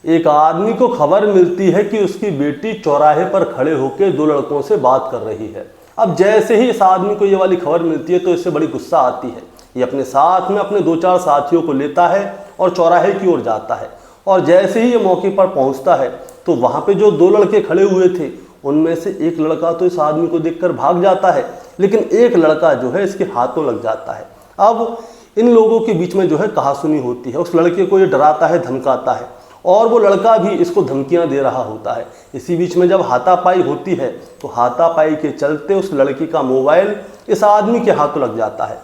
एक आदमी को खबर मिलती है कि उसकी बेटी चौराहे पर खड़े होकर दो लड़कों से बात कर रही है। अब जैसे ही इस आदमी को ये वाली खबर मिलती है तो इससे बड़ी गुस्सा आती है। ये अपने साथ में अपने 2-4 साथियों को लेता है और चौराहे की ओर जाता है। और जैसे ही ये मौके पर पहुंचता है तो वहाँ पे जो दो लड़के खड़े हुए थे उनमें से एक लड़का तो इस आदमी को देखकर भाग जाता है, लेकिन एक लड़का जो है इसके हाथों लग जाता है। अब इन लोगों के बीच में जो है कहासुनी होती है। उस लड़के को ये डराता है, धमकाता है और वो लड़का भी इसको धमकियां दे रहा होता है। इसी बीच में जब हाथापाई होती है तो हाथापाई के चलते उस लड़की का मोबाइल इस आदमी के हाथों लग जाता है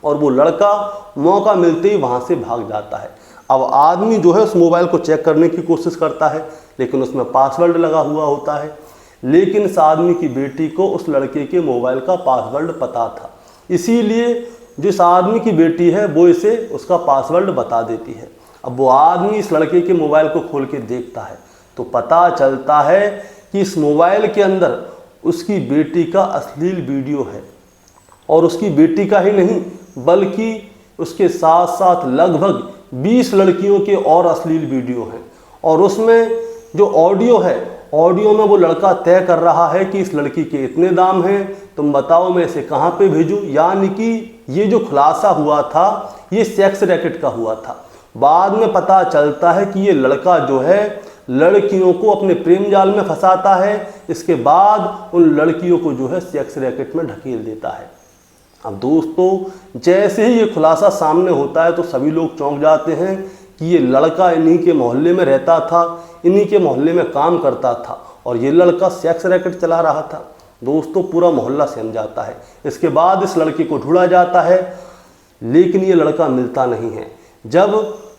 और वो लड़का मौका मिलते ही वहाँ से भाग जाता है। अब आदमी जो है उस मोबाइल को चेक करने की कोशिश करता है, लेकिन उसमें पासवर्ड लगा हुआ होता है। लेकिन इस आदमी की बेटी को उस लड़के के मोबाइल का पासवर्ड पता था, इसीलिए जो इस आदमी की बेटी है वो इसे उसका पासवर्ड बता देती है। अब वो आदमी इस लड़के के मोबाइल को खोल के देखता है तो पता चलता है कि इस मोबाइल के अंदर उसकी बेटी का अश्लील वीडियो है। और उसकी बेटी का ही नहीं बल्कि उसके साथ साथ लगभग 20 लड़कियों के और अश्लील वीडियो हैं। और उसमें जो ऑडियो है, ऑडियो में वो लड़का तय कर रहा है कि इस लड़की के इतने दाम हैं, तुम बताओ मैं इसे कहाँ पे भेजूं। यानी कि ये जो खुलासा हुआ था ये सेक्स रैकेट का हुआ था। बाद में पता चलता है कि ये लड़का जो है लड़कियों को अपने प्रेम जाल में फंसाता है, इसके बाद उन लड़कियों को जो है सेक्स रैकेट में ढकेल देता है। अब दोस्तों जैसे ही ये खुलासा सामने होता है तो सभी लोग चौंक जाते हैं कि ये लड़का इन्हीं के मोहल्ले में रहता था, इन्हीं के मोहल्ले में काम करता था और ये लड़का सेक्स रैकेट चला रहा था। दोस्तों पूरा मोहल्ला सहम जाता है। इसके बाद इस लड़के को ढूंढा जाता है, लेकिन ये लड़का मिलता नहीं है। जब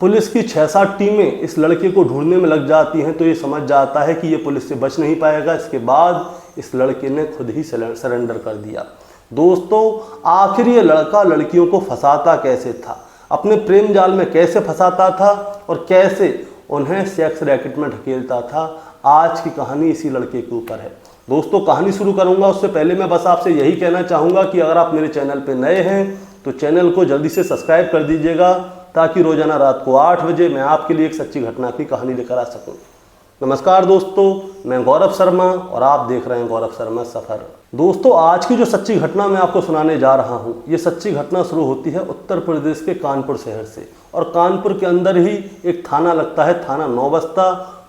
पुलिस की 6-7 टीमें इस लड़के को ढूंढने में लग जाती हैं तो ये समझ जाता है कि ये पुलिस से बच नहीं पाएगा। इसके बाद इस लड़के ने खुद ही सरेंडर कर दिया। दोस्तों आखिर ये लड़का लड़कियों को फंसाता कैसे था, अपने प्रेम जाल में कैसे फंसाता था और कैसे उन्हें सेक्स रैकेट में ढकेलता था, आज की कहानी इसी लड़के के ऊपर है। दोस्तों कहानी शुरू करूंगा उससे पहले मैं बस आपसे यही कहना चाहूँगा कि अगर आप मेरे चैनल पर नए हैं तो चैनल को जल्दी से सब्सक्राइब कर दीजिएगा ताकि रोजाना रात को 8 बजे मैं आपके लिए एक सच्ची घटना की कहानी लेकर आ सकूं। नमस्कार दोस्तों, मैं गौरव शर्मा और आप देख रहे हैं गौरव शर्मा सफ़र। दोस्तों आज की जो सच्ची घटना मैं आपको सुनाने जा रहा हूं, ये सच्ची घटना शुरू होती है उत्तर प्रदेश के कानपुर शहर से। और कानपुर के अंदर ही एक थाना लगता है, थाना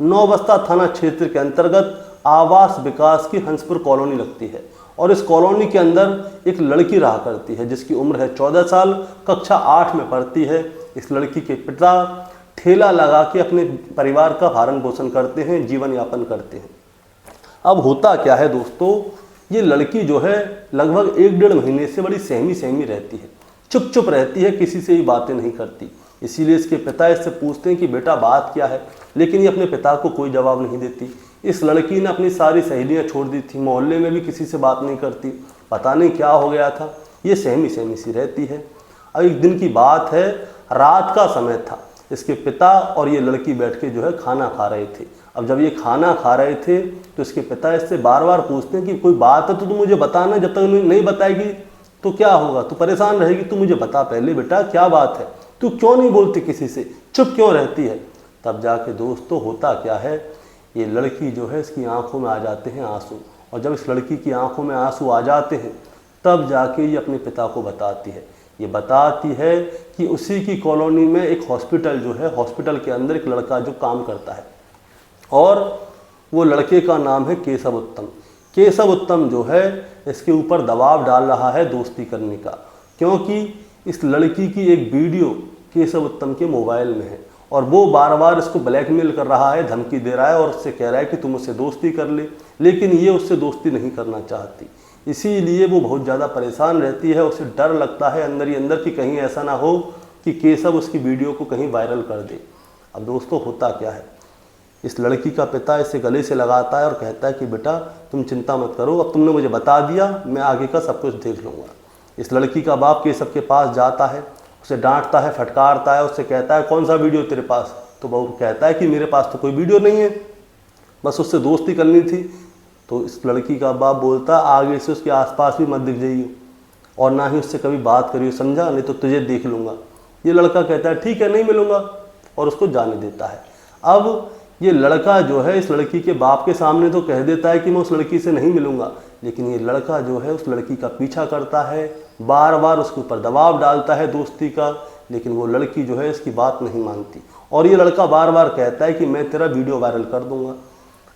नौबस्ता थाना क्षेत्र के अंतर्गत आवास विकास की हंसपुर कॉलोनी लगती है। और इस कॉलोनी के अंदर एक लड़की रहा करती है जिसकी उम्र है 14 साल, कक्षा 8 में पढ़ती है। इस लड़की के पिता ठेला लगा के अपने परिवार का भरण पोषण करते हैं, जीवन यापन करते हैं। अब होता क्या है दोस्तों, ये लड़की जो है लगभग 1-1.5 महीने से बड़ी सहमी रहती है, चुप रहती है, किसी से भी बातें नहीं करती। इसीलिए इसके पिता इससे पूछते हैं कि बेटा बात क्या है, लेकिन ये अपने पिता को कोई जवाब नहीं देती। इस लड़की ने अपनी सारी सहेलियां छोड़ दी थी, मोहल्ले में भी किसी से बात नहीं करती, पता नहीं क्या हो गया था, ये सहमी सी रहती है। अब एक दिन की बात है, रात का समय था, इसके पिता और ये लड़की बैठ के जो है खाना खा रहे थे। अब जब ये खाना खा रहे थे तो इसके पिता इससे बार पूछते हैं कि कोई बात है तो तू मुझे बताना, जब तक नहीं बताएगी तो क्या होगा, तू परेशान रहेगी, तू मुझे बता पहले बेटा क्या बात है, तू क्यों नहीं बोलती किसी से, चुप क्यों रहती है। तब जाके दोस्तों होता क्या है, ये लड़की जो है इसकी आंखों में आ जाते हैं आंसू। और जब इस लड़की की आंखों में आंसू आ जाते हैं तब जाके ये अपने पिता को बताती है। ये बताती है कि उसी की कॉलोनी में एक हॉस्पिटल जो है, हॉस्पिटल के अंदर एक लड़का जो काम करता है और वो लड़के का नाम है केशव उत्तम। केशव उत्तम जो है इसके ऊपर दबाव डाल रहा है दोस्ती करने का, क्योंकि इस लड़की की एक वीडियो केशव उत्तम के मोबाइल में है और वो बार इसको ब्लैकमेल कर रहा है, धमकी दे रहा है और उससे कह रहा है कि तुम उससे दोस्ती कर ले, लेकिन ये उससे दोस्ती नहीं करना चाहती। इसीलिए वो बहुत ज़्यादा परेशान रहती है, उसे डर लगता है अंदर ही अंदर कि कहीं ऐसा ना हो कि केशव उसकी वीडियो को कहीं वायरल कर दे। अब दोस्तों होता क्या है, इस लड़की का पिता इसे गले से लगाता है और कहता है कि बेटा तुम चिंता मत करो, अब तुमने मुझे बता दिया, मैं आगे का सब कुछ देख लूँगा। इस लड़की का बाप केशव के पास जाता है, उसे डांटता है, फटकारता है, उससे कहता है कौन सा वीडियो तेरे पास। तो वो कहता है कि मेरे पास तो कोई वीडियो नहीं है, बस उससे दोस्ती करनी थी। तो इस लड़की का बाप बोलता आगे से उसके आसपास भी मत दिख जाइए और ना ही उससे कभी बात करिए, समझा, नहीं तो तुझे देख लूँगा। ये लड़का कहता है ठीक है नहीं मिलूँगा और उसको जाने देता है। अब ये लड़का जो है इस लड़की के बाप के सामने तो कह देता है कि मैं उस लड़की से नहीं मिलूंगा, लेकिन ये लड़का जो है उस लड़की का पीछा करता है, बार बार उसके ऊपर दबाव डालता है दोस्ती का, लेकिन वो लड़की जो है इसकी बात नहीं मानती और ये लड़का बार बार कहता है कि मैं तेरा वीडियो वायरल कर दूंगा।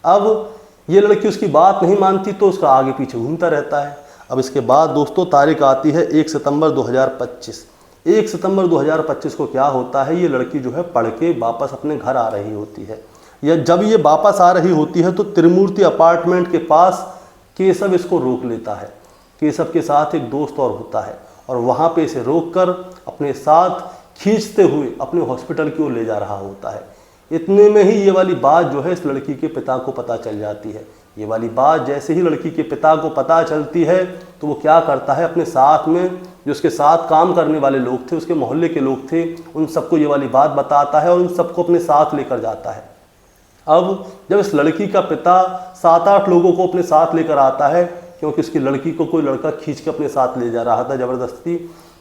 अब ये लड़की उसकी बात नहीं मानती तो उसका आगे पीछे घूमता रहता है। अब इसके बाद दोस्तों तारीख आती है 1 सितंबर 2025। 1 सितंबर 2025 को क्या होता है, ये लड़की जो है पढ़ के वापस अपने घर आ रही होती है। या जब ये वापस आ रही होती है तो त्रिमूर्ति अपार्टमेंट के पास केशव इसको रोक लेता है। केशव के साथ एक दोस्त और होता है और वहाँ पे इसे रोककर अपने साथ खींचते हुए अपने हॉस्पिटल की ओर ले जा रहा होता है। इतने में ही ये वाली बात जो है इस लड़की के पिता को पता चल जाती है। ये वाली बात जैसे ही लड़की के पिता को पता चलती है तो वो क्या करता है, अपने साथ में जो उसके साथ काम करने वाले लोग थे, उसके मोहल्ले के लोग थे, उन सबको ये वाली बात बताता है और उन सबको अपने साथ लेकर जाता है। अब जब इस लड़की का पिता 7-8 लोगों को अपने साथ लेकर आता है, क्योंकि उसकी लड़की को कोई लड़का खींच के अपने साथ ले जा रहा था ज़बरदस्ती,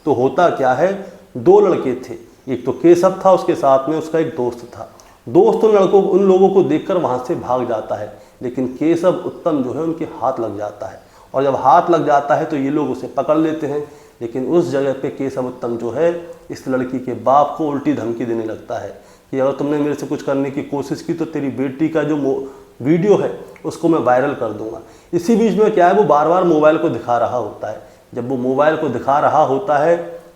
तो होता क्या है, 2 लड़के थे, एक तो केशव था, उसके साथ में उसका एक दोस्त था। दोस्त उन लोगों को देखकर वहाँ से भाग जाता है, लेकिन केशव उत्तम जो है उनके हाथ लग जाता है और जब हाथ लग जाता है तो ये लोग उसे पकड़ लेते हैं। लेकिन उस जगह पे केशव उत्तम जो है इस लड़की के बाप को उल्टी धमकी देने लगता है कि अगर तुमने मेरे से कुछ करने की कोशिश की तो तेरी बेटी का जो वीडियो है उसको मैं वायरल कर दूंगा। इसी बीच में क्या है, वो बार बार मोबाइल को दिखा रहा होता है। जब वो मोबाइल को दिखा रहा होता है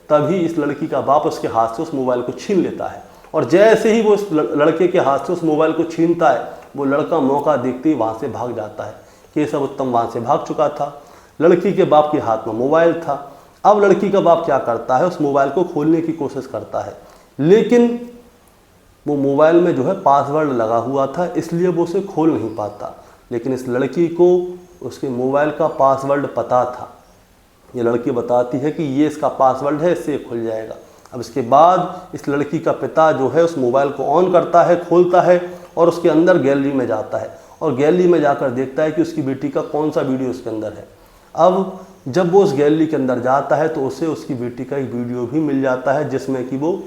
तभी इस लड़की का बाप उसके हाथ से उस मोबाइल को छीन लेता है और जैसे ही वो उस लड़के के हाथ से उस मोबाइल को छीनता है, वो लड़का मौका देखते ही वहाँ से भाग जाता है। केशव उत्तम वहाँ से भाग चुका था, लड़की के बाप के हाथ में मोबाइल था। अब लड़की का बाप क्या करता है, उस मोबाइल को खोलने की कोशिश करता है, लेकिन वो मोबाइल में जो है पासवर्ड लगा हुआ था, इसलिए वो उसे खोल नहीं पाता। लेकिन इस लड़की को उसके मोबाइल का पासवर्ड पता था। ये लड़की बताती है कि ये इसका पासवर्ड है, इससे खुल जाएगा। अब इसके बाद इस लड़की का पिता जो है उस मोबाइल को ऑन करता है, खोलता है और उसके अंदर गैलरी में जाता है और गैलरी में जाकर देखता है कि उसकी बेटी का कौन सा वीडियो उसके अंदर है। अब जब वो उस गैलरी के अंदर जाता है तो उसे उसकी बेटी का एक वीडियो भी मिल जाता है जिसमें कि वो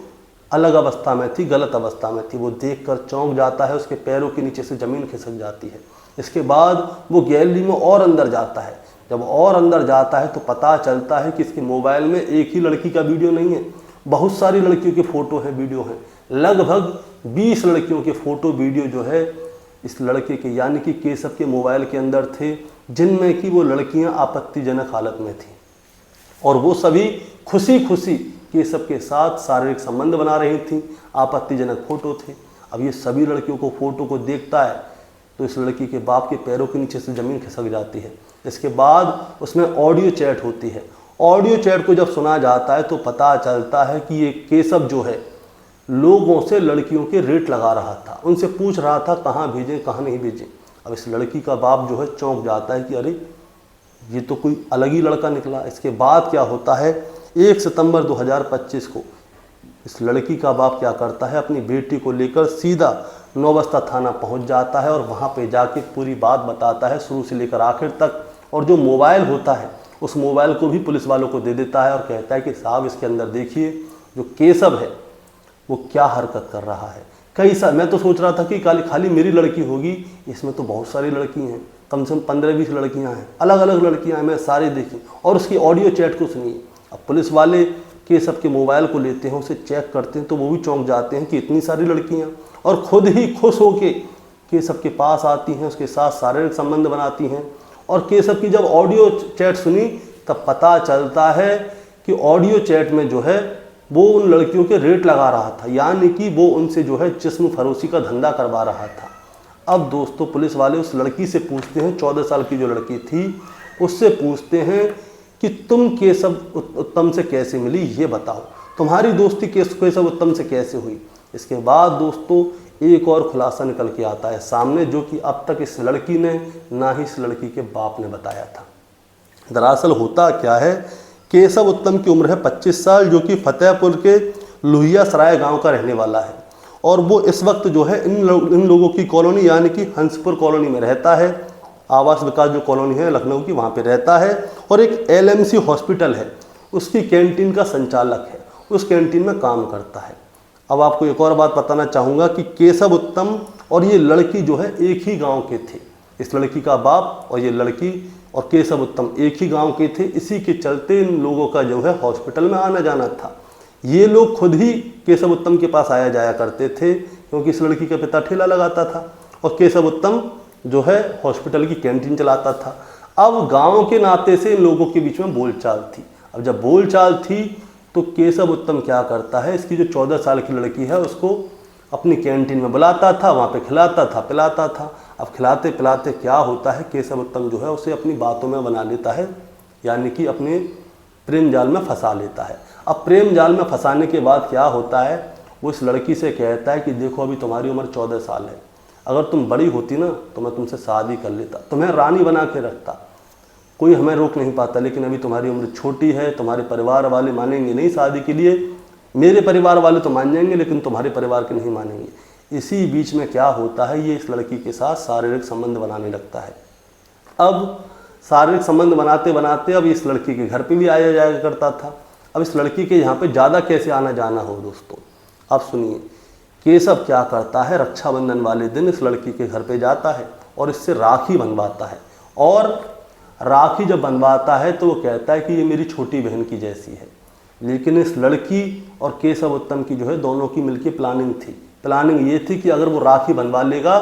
अलग अवस्था में थी, गलत अवस्था में थी। वो देखकर चौंक जाता है, उसके पैरों के नीचे से ज़मीन खिसक जाती है। इसके बाद वो गैलरी में और अंदर जाता है। जब और अंदर जाता है तो पता चलता है कि इसके मोबाइल में एक ही लड़की का वीडियो नहीं है, बहुत सारी लड़कियों के फ़ोटो हैं, वीडियो हैं। लगभग 20 लड़कियों के फ़ोटो वीडियो जो है इस लड़के के यानी कि केशव के मोबाइल के अंदर थे, जिनमें कि वो लड़कियां आपत्तिजनक हालत में थीं और वो सभी खुशी खुशी केशव के साथ शारीरिक संबंध बना रही थीं। आपत्तिजनक फ़ोटो थे। अब ये सभी लड़कियों को फ़ोटो को देखता है तो इस लड़की के बाप के पैरों के नीचे से ज़मीन खिसक जाती है। इसके बाद उसमें ऑडियो चैट होती है। ऑडियो चैट को जब सुना जाता है तो पता चलता है कि ये केशव जो है लोगों से लड़कियों के रेट लगा रहा था, उनसे पूछ रहा था कहाँ भेजें कहाँ नहीं भेजें। अब इस लड़की का बाप जो है चौंक जाता है कि अरे ये तो कोई अलग ही लड़का निकला। इसके बाद क्या होता है, 1 सितंबर 2025 को इस लड़की का बाप क्या करता है, अपनी बेटी को लेकर सीधा नौबस्ता थाना पहुंच जाता है और वहां पे जाके पूरी बात बताता है शुरू से लेकर आखिर तक। और जो मोबाइल होता है उस मोबाइल को भी पुलिस वालों को दे देता है और कहता है कि साहब इसके अंदर देखिए जो केशव है वो क्या हरकत कर रहा है। मैं तो सोच रहा था कि खाली मेरी लड़की होगी, इसमें तो बहुत सारी लड़की हैं, कम से कम 15-20 लड़कियां हैं, अलग अलग लड़कियां हैं, मैं सारी देखी और उसकी ऑडियो चैट को सुनिए। अब पुलिस वाले केशव के मोबाइल को लेते हैं, उसे चेक करते हैं तो वो भी चौंक जाते हैं कि इतनी सारी लड़कियां, और खुद ही खुश होके केशव के पास आती हैं, उसके साथ शारीरिक संबंध बनाती हैं। और केशव की जब ऑडियो चैट सुनी तब पता चलता है कि ऑडियो चैट में जो है वो उन लड़कियों के रेट लगा रहा था, यानी कि वो उनसे जो है जिस्म फरोशी का धंधा करवा रहा था। अब दोस्तों पुलिस वाले उस लड़की से पूछते हैं, 14 साल की जो लड़की थी उससे पूछते हैं कि तुम केशव उत्तम से कैसे मिली, ये बताओ, तुम्हारी दोस्ती केशव उत्तम से कैसे हुई। इसके बाद दोस्तों एक और खुलासा निकल के आता है सामने, जो कि अब तक इस लड़की ने ना ही इस लड़की के बाप ने बताया था। दरअसल होता क्या है, केशव उत्तम की उम्र है 25 साल, जो कि फतेहपुर के लोहिया सराय गांव का रहने वाला है और वो इस वक्त जो है इन लोगों की कॉलोनी यानी कि हंसपुर कॉलोनी में रहता है। आवास विकास जो कॉलोनी है लखनऊ की, वहाँ पे रहता है और एक LMC हॉस्पिटल है उसकी कैंटीन का संचालक है, उस कैंटीन में काम करता है। अब आपको एक और बात बताना चाहूँगा कि केशव उत्तम और ये लड़की जो है एक ही गांव के थे। इस लड़की का बाप और ये लड़की और केशव उत्तम एक ही गांव के थे। इसी के चलते इन लोगों का जो है हॉस्पिटल में आना जाना था। ये लोग खुद ही केशव उत्तम के पास आया जाया करते थे, क्योंकि इस लड़की का पिता ठेला लगाता था और केशव उत्तम जो है हॉस्पिटल की कैंटीन चलाता था। अब गाँव के नाते से इन लोगों के बीच में बोलचाल थी। अब जब बोलचाल थी तो केशव उत्तम क्या करता है, इसकी जो 14 साल की लड़की है उसको अपनी कैंटीन में बुलाता था, वहाँ पे खिलाता था, पिलाता था। अब खिलाते पिलाते क्या होता है, केशव उत्तम जो है उसे अपनी बातों में बना लेता है, यानी कि अपने प्रेम जाल में फंसा लेता है। अब प्रेम जाल में फंसाने के बाद क्या होता है, वो इस लड़की से कहता है कि देखो अभी तुम्हारी उम्र 14 साल है, अगर तुम बड़ी होती ना तो मैं तुमसे शादी कर लेता, तुम्हें रानी बना के रखता, कोई हमें रोक नहीं पाता, लेकिन अभी तुम्हारी उम्र छोटी है, तुम्हारे परिवार वाले मानेंगे नहीं शादी के लिए, मेरे परिवार वाले तो मान जाएंगे लेकिन तुम्हारे परिवार के नहीं मानेंगे। इसी बीच में क्या होता है, ये इस लड़की के साथ शारीरिक संबंध बनाने लगता है। अब शारीरिक संबंध बनाते बनाते अब इस लड़की के घर पे भी आया जाया करता था। अब इस लड़की के यहाँ पे ज़्यादा कैसे आना जाना हो दोस्तों, अब सुनिए। केशव क्या करता है, रक्षाबंधन वाले दिन इस लड़की के घर पे जाता है और इससे राखी बनवाता है। और राखी जब बनवाता है तो वो कहता है कि ये मेरी छोटी बहन की जैसी है। लेकिन इस लड़की और केशव उत्तम की जो है दोनों की मिलकर प्लानिंग थी। प्लानिंग ये थी कि अगर वो राखी बनवा लेगा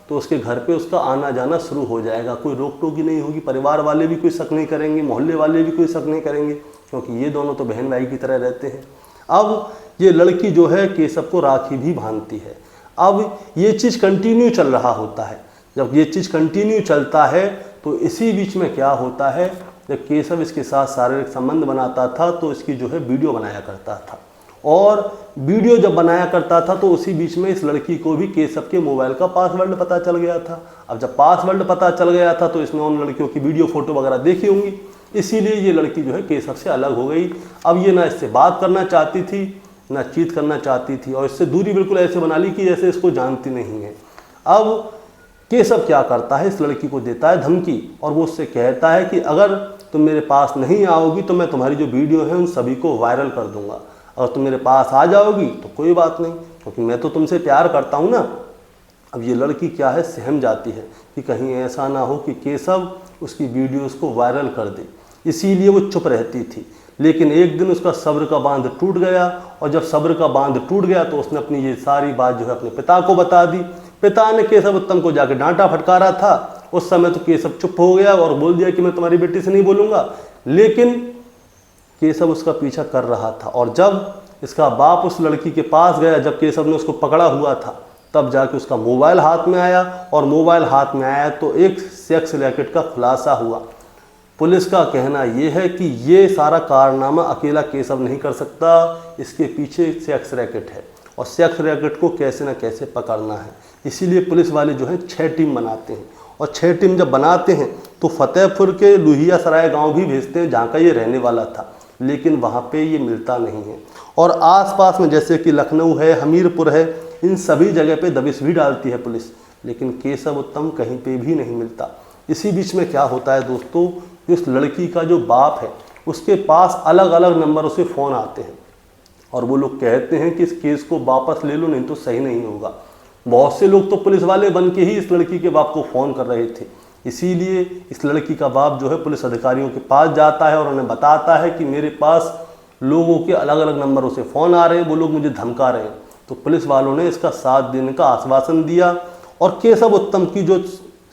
तो उसके घर पे उसका आना जाना शुरू हो जाएगा, कोई रोक टोक ही नहीं होगी, परिवार वाले भी कोई शक नहीं करेंगे, मोहल्ले वाले भी कोई शक नहीं करेंगे, क्योंकि ये दोनों तो बहन भाई की तरह रहते हैं। अब ये लड़की जो है केशव को राखी भी बांधती है। अब ये चीज़ कंटिन्यू चल रहा होता है। जब ये चीज़ कंटिन्यू चलता है तो इसी बीच में क्या होता है, जब केशव इसके साथ शारीरिक संबंध बनाता था तो इसकी जो है वीडियो बनाया करता था। और वीडियो जब बनाया करता था तो उसी बीच में इस लड़की को भी केशव के मोबाइल का पासवर्ड पता चल गया था। अब जब पासवर्ड पता चल गया था तो इसने उन लड़कियों की वीडियो फोटो वगैरह देखी होंगी, इसीलिए ये लड़की जो है केशव से अलग हो गई। अब ये ना इससे बात करना चाहती थी ना चीट करना चाहती थी, और इससे दूरी बिल्कुल ऐसे बना ली कि जैसे इसको जानती नहीं है। अब केशव क्या करता है, इस लड़की को देता है धमकी और वो उससे कहता है कि अगर तुम मेरे पास नहीं आओगी तो मैं तुम्हारी जो वीडियो है उन सभी को वायरल कर दूंगा, अगर तुम मेरे पास आ जाओगी तो कोई बात नहीं, क्योंकि मैं तो तुमसे प्यार करता हूँ ना। अब ये लड़की क्या है, सहम जाती है कि कहीं ऐसा ना हो कि केशव उसकी वीडियोस को वायरल कर दे, इसीलिए वो चुप रहती थी। लेकिन एक दिन उसका सब्र का बांध टूट गया, और जब सब्र का बांध टूट गया तो उसने अपनी ये सारी बात जो है अपने पिता को बता दी। पिता ने केशव उत्तम को जाके डांटा फटकारा था। उस समय तो केशव चुप हो गया और बोल दिया कि मैं तुम्हारी बेटी से नहीं बोलूँगा, लेकिन केशव उसका पीछा कर रहा था। और जब इसका बाप उस लड़की के पास गया, जब केशव ने उसको पकड़ा हुआ था, तब जाके उसका मोबाइल हाथ में आया, और मोबाइल हाथ में आया तो एक सेक्स रैकेट का खुलासा हुआ। पुलिस का कहना यह है कि ये सारा कारनामा अकेला केशव नहीं कर सकता, इसके पीछे सेक्स रैकेट है, और सेक्स रैकेट को कैसे ना कैसे पकड़ना है। इसीलिए पुलिस वाले जो है 6 टीम बनाते हैं, और 6 टीम जब बनाते हैं तो फतेहपुर के लुहिया सराय गाँव भी भेजते हैं जहाँ का ये रहने वाला था, लेकिन वहाँ पे ये मिलता नहीं है। और आसपास में जैसे कि लखनऊ है, हमीरपुर है, इन सभी जगह पे दबिश भी डालती है पुलिस, लेकिन केशव उत्तम कहीं पे भी नहीं मिलता। इसी बीच में क्या होता है दोस्तों, इस लड़की का जो बाप है उसके पास अलग अलग नंबरों से फ़ोन आते हैं, और वो लोग कहते हैं कि इस केस को वापस ले लो, नहीं तो सही नहीं होगा। बहुत से लोग तो पुलिस वाले बन के ही इस लड़की के बाप को फ़ोन कर रहे थे। इसीलिए इस लड़की का बाप जो है पुलिस अधिकारियों के पास जाता है और उन्हें बताता है कि मेरे पास लोगों के अलग अलग नंबरों से फ़ोन आ रहे हैं, वो लोग मुझे धमका रहे हैं। तो पुलिस वालों ने इसका साथ देने का आश्वासन दिया, और केशव उत्तम की जो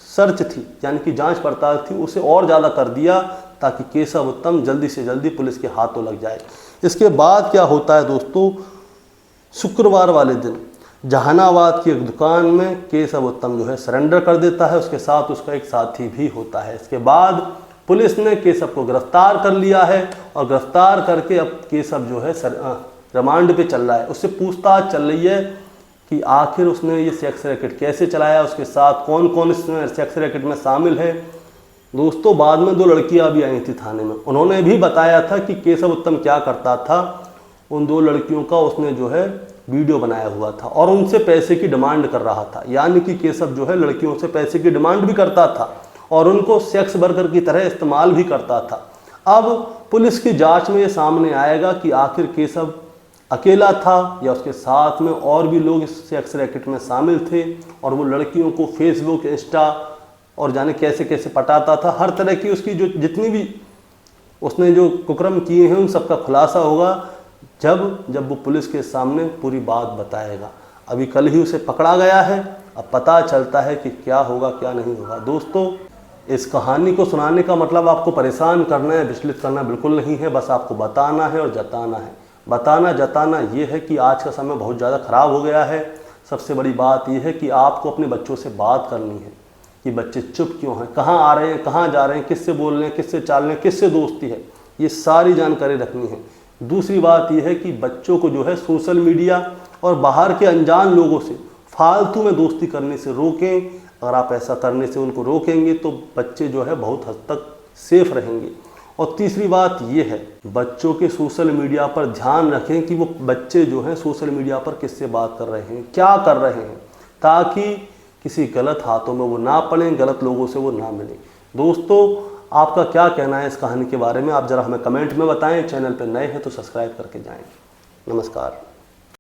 सर्च थी यानी कि जांच पड़ताल थी उसे और ज़्यादा कर दिया, ताकि केशव उत्तम जल्दी से जल्दी पुलिस के हाथों लग जाए। इसके बाद क्या होता है दोस्तों, शुक्रवार वाले दिन जहानाबाद की एक दुकान में केशव उत्तम जो है सरेंडर कर देता है, उसके साथ उसका एक साथी भी होता है। इसके बाद पुलिस ने केशव को गिरफ्तार कर लिया है, और गिरफ्तार करके अब केशव जो है रिमांड पे चल रहा है। उससे पूछताछ चल रही है कि आखिर उसने ये सेक्स रैकेट कैसे चलाया, उसके साथ कौन कौन इस सेक्स रैकेट में शामिल है। दोस्तों बाद में 2 लड़कियां भी आई थी थाने में, उन्होंने भी बताया था कि केशव उत्तम क्या करता था, उन 2 लड़कियों का उसने जो है वीडियो बनाया हुआ था और उनसे पैसे की डिमांड कर रहा था। यानी कि केशव जो है लड़कियों से पैसे की डिमांड भी करता था और उनको सेक्स वर्कर की तरह इस्तेमाल भी करता था। अब पुलिस की जांच में ये सामने आएगा कि आखिर केशव अकेला था या उसके साथ में और भी लोग इस सेक्स रैकेट में शामिल थे और वो लड़कियों को फेसबुक, इंस्टा और जाने कैसे कैसे पटाता था। हर तरह की उसकी जो जितनी भी उसने जो कुकर्म किए हैं उन सबका खुलासा होगा जब वो पुलिस के सामने पूरी बात बताएगा। अभी कल ही उसे पकड़ा गया है, अब पता चलता है कि क्या होगा क्या नहीं होगा। दोस्तों, इस कहानी को सुनाने का मतलब आपको परेशान करना है, विचलित करना बिल्कुल नहीं है, बस आपको बताना है और जताना है। बताना जताना ये है कि आज का समय बहुत ज़्यादा ख़राब हो गया है। सबसे बड़ी बात यह है कि आपको अपने बच्चों से बात करनी है कि बच्चे चुप क्यों हैं, कहाँ आ रहे हैं, कहाँ जा रहे हैं, किससे बोल रहे हैं, किससे चाल रहे हैं, किससे दोस्ती है, ये सारी जानकारी रखनी है। दूसरी बात यह है कि बच्चों को जो है सोशल मीडिया और बाहर के अनजान लोगों से फालतू में दोस्ती करने से रोकें। अगर आप ऐसा करने से उनको रोकेंगे तो बच्चे जो है बहुत हद तक सेफ रहेंगे। और तीसरी बात यह है, बच्चों के सोशल मीडिया पर ध्यान रखें कि वो बच्चे जो हैं सोशल मीडिया पर किससे बात कर रहे हैं, क्या कर रहे हैं, ताकि किसी गलत हाथों में वो ना पड़ें, गलत लोगों से वो ना मिलें। दोस्तों, आपका क्या कहना है इस कहानी के बारे में, आप ज़रा हमें कमेंट में बताएं। चैनल पर नए हैं तो सब्सक्राइब करके जाएं। नमस्कार।